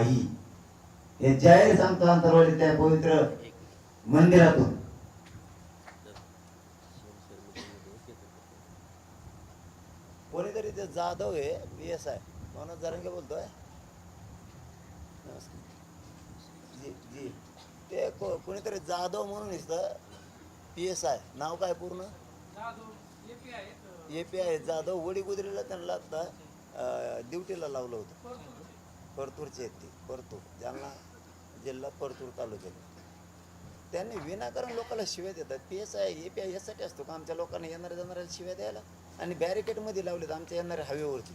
नाही, हे जाहीर सांगतो अंतरवाली त्या पवित्र मंदिरातून. कोणीतरी ते जाधव आहे PSI मनोज जरांगे बोलतोय. जी जी ते कोणीतरी जाधव म्हणून इथं PSI नाव काय पूर्ण API जाधव वडीगुजरीला त्यांना आता ड्युटीला लावलं होतं. परतूरचे आहेत ते, परतूर जालना जिल्हा परतूर तालुक्यात. त्यांनी विनाकारण लोकांना शिव्या देतात. PSI API यासाठी असतो का आमच्या लोकांना येणाऱ्या जाणाऱ्याला शिव्या द्यायला, आणि बॅरिकेडमध्ये लावलेत आमच्या येणाऱ्या हवेवरती.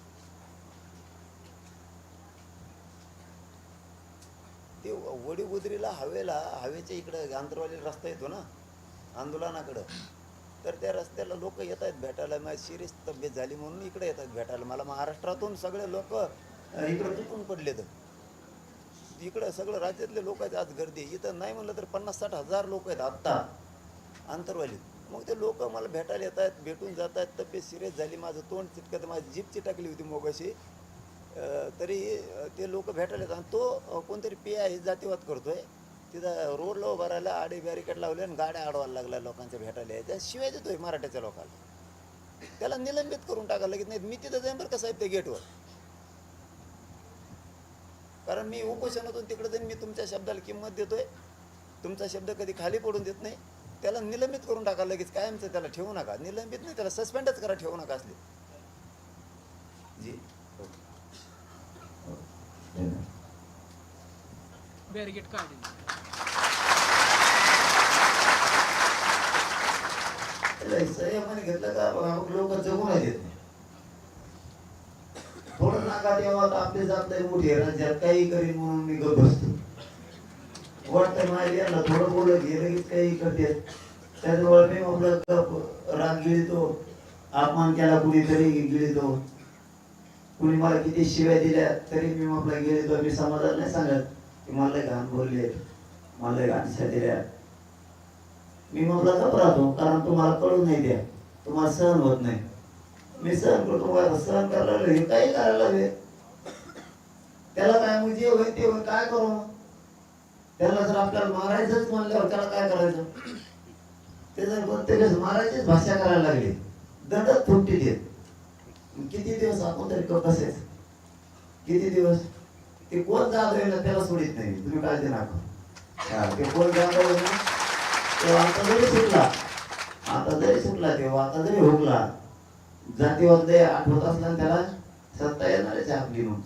ते वडीगुजरीला हवेच्या इकडं आंतरवाली रस्ता येतो ना आंदोलनाकडं, तर त्या रस्त्याला लोक येत आहेत भेटायला. माझी सिरियस तब्येत झाली म्हणून इकडे येतात भेटायला मला. महाराष्ट्रातून सगळे लोक इकडं तुटून पडलेत. इकडं सगळं राज्यातले लोक आहेत आज गर्दी. इथं नाही म्हणलं तर 50-60 हजार लोक आहेत आत्ता आंतरवालीत. मग ते लोक मला भेटायला येत आहेत, भेटून जात आहेत. तब्येत सिरियस झाली, माझं तोंड चिटकत, माझी जीभ चिटकली होती मोगाशी, तरी ते लोक भेटायला येतात. आणि तो कोणतरी PI जातीवाद करतोय तिथं रोडला उभा राहिला, आडे बॅरिकेड लावले आणि गाड्या अडवायला लागल्या लोकांच्या भेटायला यायच्या. शिवाय देतोय मराठ्याच्या लोकांना. त्याला निलंबित करून टाकायला लगेच. नाही मी तिथं जाईन बरं का साहेब ते गेटवर, कारण मी उपोषणातून तिकडे जाईन. मी तुमच्या शब्दाला किंमत देतोय, तुमचा शब्द कधी खाली पडून देत नाही. त्याला निलंबित करून टाका लगेच, कायमचं त्याला ठेवू नका. निलंबित नाही, त्याला सस्पेंडच करा, ठेवू नका असले. जी बॅरिकेड काढले. संयमाने घेतलं का लोक जगून येत नाही. थोडं नाका तेव्हा आपली जबाबदारी मोठी आहे. राज्यात काही करीन म्हणून मी गप्प बसतो. वाटतं माझ्या यांना थोडं बोलत गेलं की काही करते. त्याच्यामुळे मी आपलं राग गिळतो, अपमान केला कुणीतरी गिळतो, कुणी मला किती शिव्या दिल्या तरी मी आपला गिळतो. मी समाजाला नाही सांगत की मला घाण बोलले, मला घाणशा दिल्या. मी आपला गप्प राहतो, कारण तुम्हाला कळून नाही द्या, तुम्हाला सहन होत नाही. मी सहन करतो. मला सहन करायला लागले, काही करायला लागले, त्याला काय मग जे होईल ते होईल, काय करू. त्याला जर आपल्याला मारायचंच म्हणल्यावर त्याला काय करायचं. ते जर प्रत्येकच मारायचीच भाषा करायला लागली, दंडच फुटती देत. किती दिवस आपण तरी कसेच, किती दिवस. ते कोण जाधव ना त्याला सोडित नाही, तुम्ही काळजी नका. ते कोण जाधव ना तेव्हा आता जरी सुटला, आता जरी सुटला तेव्हा आता जरी हुकला, जातीवाद आठवत असला त्याला सत्ता येणारच आपली. मग